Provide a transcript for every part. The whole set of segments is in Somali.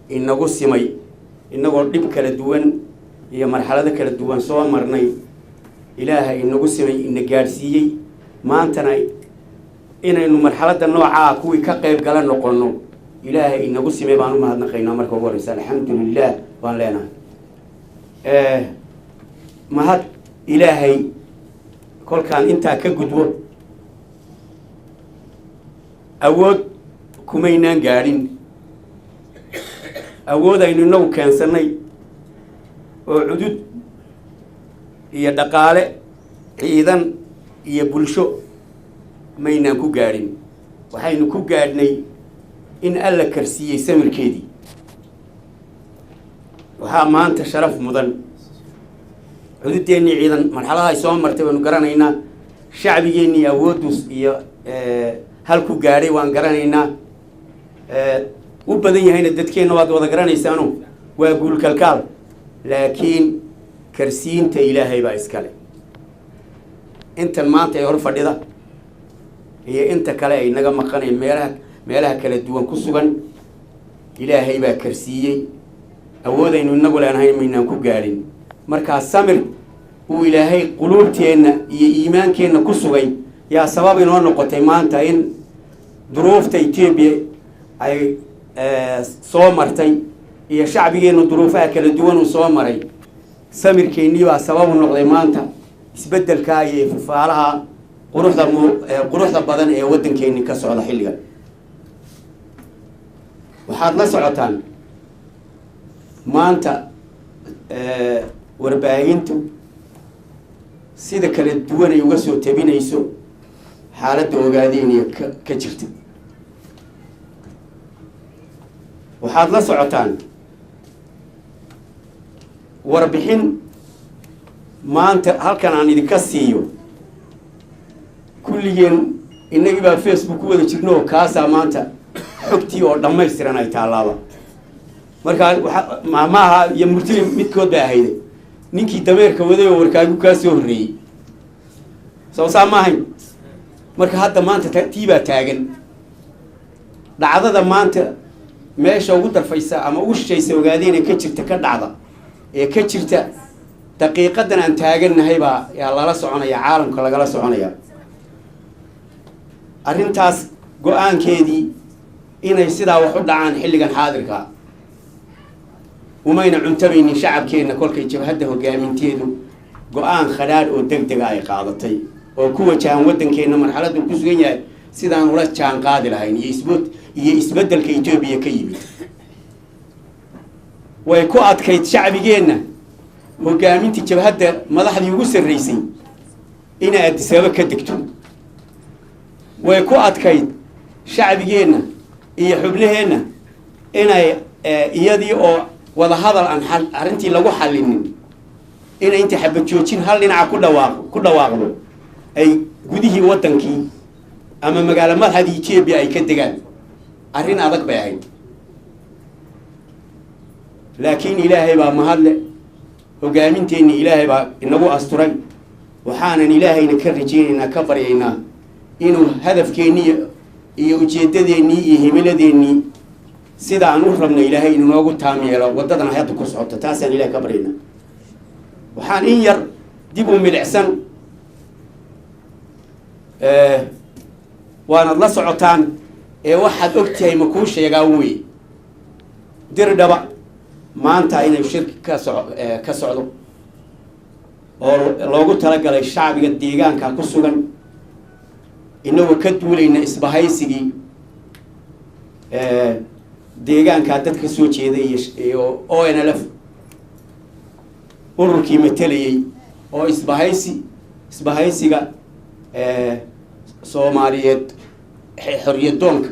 inagu simay inagoo dhib kala duwan iyo marxalado kala duwan soo marnay ilaahay inagu simay ina gaarsiiyay maantana inaynu marxalada nooca kuwii ka qayb gala noqono ilaahay inagu simay baan u mahadnaqaynaa marka ugu horeysa alxamdulillah baan leenahay mahad ilaahay kolkaan intaa ka gudbo awood kumaynaan gaadhin awood aynu inagu keensanay oo cudud iyo dhaqaale ciidan iyo bulsho maynaan ku gaadhin waxaynu ku gaadhnay in alla karsiiyey samirkeedii waxaa maanta sharaf mudan cududeennii ciidan marxaladaha ay soo martay baynu garanaynaa shacbigeennii awoodus iyo halku gaadhay waan garanaynaa u badan yahayna dadkeenna waad wada garanaysaano waa guulkalkaal laakiin karsiinta ilaahay baa iskale intan maanta ee hor fadhida iyo inta kale ay naga maqaneen meelaha kala duwan ku sugan ilaahay baa karsiiyey awoodaynu inagu leenahay maynaan ku gaadhin markaa samir uu ilaahay quluubteenna iyo iimaankeenna ku sugay yaa sabab inoo noqotay maanta in duruufta Itoobiya ay soo martay iyo shacbigeenna duruufaha kala duwan uu soo maray samirkeennii baa sabab u noqday maanta isbeddelka iyo faalaha quruxda badan ee waddankeenni ka socda xilligan waxaad la socotaan maanta warbaahintu sida kala duwan ay uga soo tabinayso xaaladda ogaadeenaya ka jirta waxaad la socotaan warbixin maanta halkan aan idinka siiyo kulligeen innagii baa Facebook ku wada jirno kaasaa maanta xogtii oo dhammaystiran ay taalaaba markaa maaha iyo murtili midkood baa ahayday ninkii dameerka waday oo warkaagu kaa soo horreeyey soo saa ma ahayn marka hadda maanta tii baa taagan dhacdada maanta meesha ugu darfaysa ama ugu shishaysa ogaadeen ee ka jirta ka dhacda ee ka jirta daqiiqadan aan taagannahay baa yaa lala soconaya caalamka lagala soconaya arrintaas go-aankeedii inay sidaa wax u dhacaan xilligan xaadirka umayna cuntabaynin shacabkeenna kolkay jabhadda hogaaminteedu go-aan khadhaadh oo degdega ay qaadatay oo ku wajahan waddankeenna marxaladdu ku sugan yahay sidaan ula jaan qaadi lahayn iyo isbeddelka Itoobiya ka yimid way ku adkayd shacbigeenna hogaamintii jabhadda madaxdii ugu sarreysay inay Addis Ababa ka degto way ku adkayd shacbigeenna iyo xubnaheenna inay iyadii oo wada hadal aan arrintii lagu xallinin inay inta xabad joojin hal dhinaca ku dhawaaqdo ay gudihii waddankii ama magaalo madaxdii Itoobiya ay ka degaan arrin adag bay ahayd laakiin ilaahay baa mahadle hogaaminteennii ilaahay baa inagu asturay waxaanan ilaahayna ka rajaynaynaa ka baryaynaa inuu hadafkeennii iyo ujeeddadeennii iyo himiladeennii sida aan u rabno ilaahay inuu noogu taam yeelo waddadan hadda ku socoto taasaan ilaahay ka baryaynaa waxaan in yar dib u milicsan waanad la socotaan ee waxaad ogtahay ma kuu sheegaa wey dirdhaba maanta inay shirki ka socdo oo loogu talagalay shacbiga deegaanka ku sugan inagoo ka duulayna isbahaysigii deegaankaa dadka soo jeeday iyo ONLF ururkii matalayay oo isbahaysiga Soomaaliyeed xorriyadoonka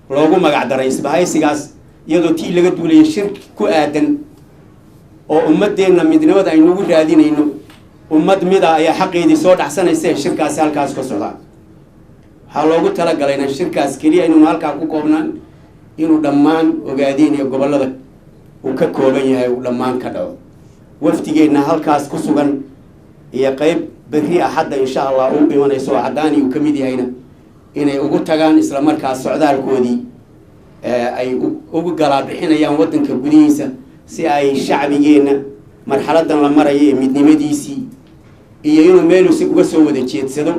loogu magac daray isbahaysigaas iyadoo tii laga duulayay shirki ku aadan oo ummadeenna midnimada aynu ugu raadinayno ummad mida ayaa xaqeedii soo dhaxsanaysa shirkaasi halkaas ka socda waxaa loogu talagalay in shirkaas kaliya inuu halkaa ku koobnaan inuu dhammaan ogaadeen iyo gobollada uu ka kooban yahay uu dhammaan ka dhaco waftigeenna halkaas ku sugan iyo qayb berri axadda insha Allah uu imanayso cadaani uu ka mid yahayna inay ugu tagaan isla markaas socdaalkoodii ay ugu galaabixinayaan waddanka gudihiisa si ay shacbigeena marxaladan la marayo ee midnimadiisii iyo inuu meel si uga soo wada jeedsado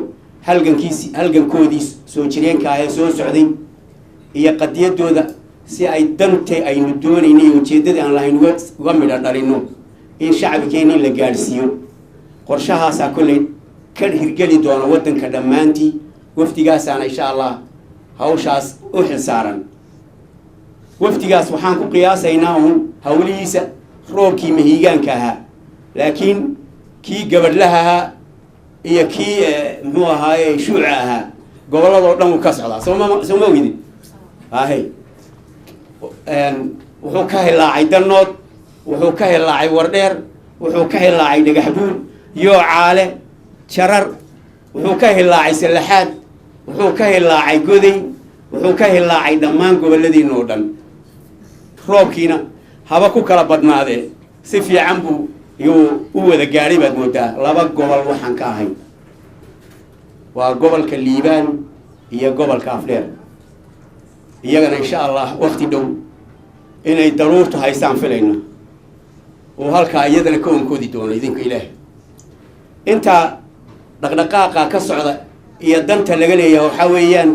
halgankoodii soo jireenka ah ee soo socday iyo qadiyadooda si ay dantay aynu doonaynay iyo ujeeddadii aan lahayn uga midho dhalino in shacbigeena in la gaadhsiiyo qorshahaasaa kolley ka hirgeli doona waddanka dhammaantii wafdigaasaana insha allah hawshaas u xilsaaran wafdigaas waxaan ku qiyaasaynaa uun hawlihiisa roobkii mahiigaanka ahaa laakiin kii gabadhlaha ahaa iyo kii muxuu ahaaye shuuca ahaa gobolladoo dhan uu ka socdaa soo ma ogidin ahay wuxuu ka hilaacay dannood wuxuu ka hilaacay wardheer wuxuu ka hilaacay dhagaxbuur yoocaale jarar wuxuu ka hilaacay sallaxaad wuxuu ka hilaacay goday wuxuu ka hilaacay dhammaan gobolladiina oo dhan roobkiina haba ku kala badnaadee si fiican buu yuu u wada gaadhay baad moodaa 2 gobol waxaan ka ahay waa gobolka liibaan iyo gobolka afdheer iyagana insha allah waqti dhow inay daruurtu haystaan filayna oo halkaa iyadana ka onkoodi doono idinka ilaahay inta dhaqdhaqaaqa ka socda iyo danta laga leeyahay waxaa weeyaan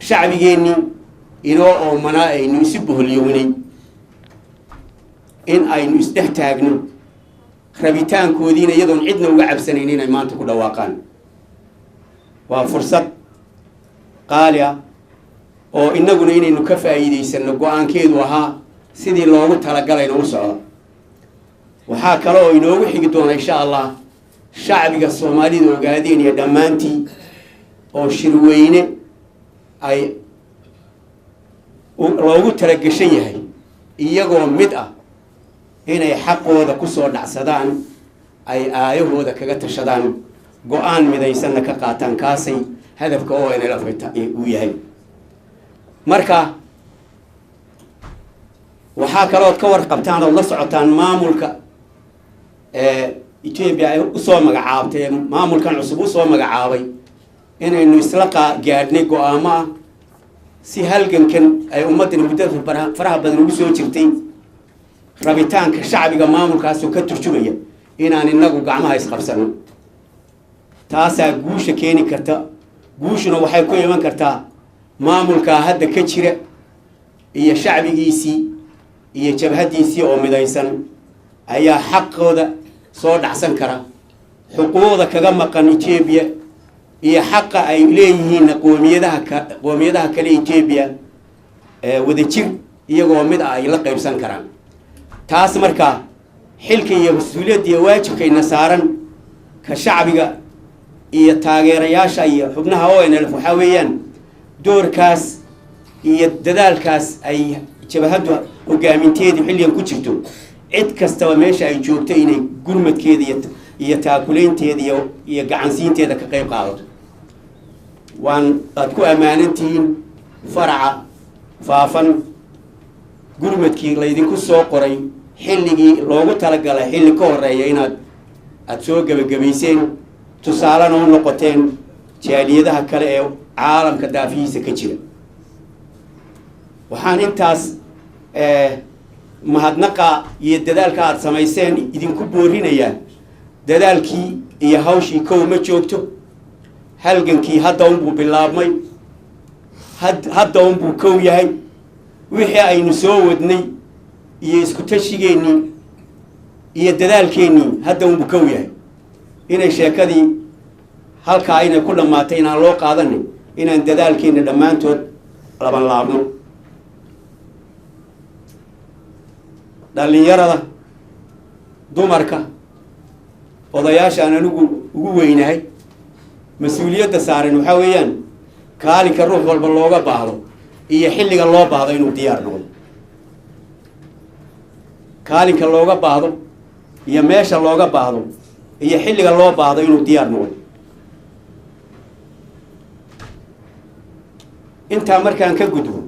shacbigeennii inoo oomanaa aynu isu boholyownay in aynu isdhex taagno rabitaankoodiina iyadoon cidna uga cabsanayn inay maanta ku dhawaaqaan waa fursad qaali ah oo innaguna inaynu ka faa'iidaysanno go-aankeedu ahaa sidii loogu talagalayna u socdo waxaa kale oo inoogu xigi doona insha allah shacbiga soomaalida ogaadeen iyo dhammaantii oo shirweyne ay loogu talagashan yahay iyagoo mid ah inay xaqooda ku soo dhacsadaan ay aayahooda kaga tashadaan go-aan midaysanna ka qaataan kaasay hadafka oo inala uu yahay marka waxaa kalood ka warqabtaan ood la socotaan maamulka Ethiopia ay usoo magacaabtay maamulkan cusub usoo magacaabay inaynu isla gaadhnay go-aamo ah si halgankan ay ummaddan muddo faraha badan ugu soo jirtay rabitaanka shacbiga maamulkaasoo ka turjumaya inaan inagu gacmaha isqabsano taasaa guusha keeni karta guushuna waxay ku iman kartaa maamulkaa hadda ka jira iyo shacbigiisii iyo jabhadiisii oo midaysan ayaa xaqooda soo dhacsan kara xuquuqda kaga maqan Ethiopia iyo xaqa ay leeyihiin qoomiyadaha kale Ethiopia wada jir iyagoo mid ay la qaybsan karaan taas markaa xilka iyo mas'uuliyadda iyo waajibkayna saaran ka shacbiga iyo taageerayaasha iyo xubnaha ONLF waxaa weeyaan doorkaas iyo dadaalkaas ay jabhadu hogaaminteedii xilligan ku jirto cid kastaba meesha ay joogto inay gurmadkeeda iyo taakuleynteeda iyo gacansiinteeda ka qayb qaadato waan aad ku ammaanantihiin faraca faafan gurmadkii laydinku soo qoray xilligii loogu talagalay xilli ka horeeya inaad soo gebagabayseen tusaalena u noqoteen jaaliyadaha kale ee caalamka daafihiisa ka jira waxaan intaas mahadnaqa iyo dadaalka aad samayseen idinku boorinayaa dadaalkii iyo hawshii kow ma joogto halgankii hadda unbuu bilaabmay hadda unbuu kow yahay wixii aynu soo wadnay iyo isku tashigeennii iyo dadaalkeennii hadda unbuu kow yahay inay sheekadii halkaa inay ku dhammaatay inaan loo qaadanin inaan dadaalkeenna dhammaantood laban laabno dhalinyarada dumarka odayaasha aan anigu ugu weynahay mas-uuliyadda saaran waxaa weeyaan kaalinka ruux walba looga baahdo iyo xilliga loo baahdo inuu diyaar noqdo kaalinka looga baahdo iyo meesha looga baahdo iyo xilliga loo baahdo inuu diyaar noqdo intaa markaan ka gudbo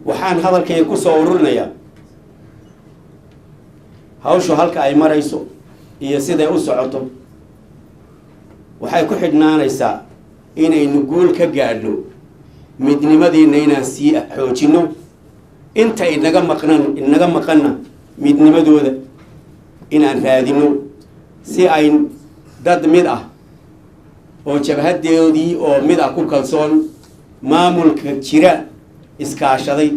waxaan hadalkayga ku soo ururinayaa hawshu halka ay marayso iyo siday u socoto waxay ku xidhnaanaysaa inaynu guul ka gaadhno midnimadeena inaan sii xoojino inta inaga maqanna midnimadooda inaan raadino si ay dad mid ah oo jabhadeedii oo mid ah ku kalsoon maamulka jira iskaashaday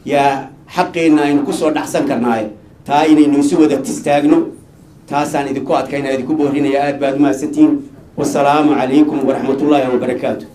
yaa xaqeena aynu ku soo dhaxsan karnaaye taa inaynu isu wada istaagno taasaan idinku adkaynaa idinku boorinaya aad baad mahadsantihiin wasalaamu calaykum waraxmatullaahi wabarakaatu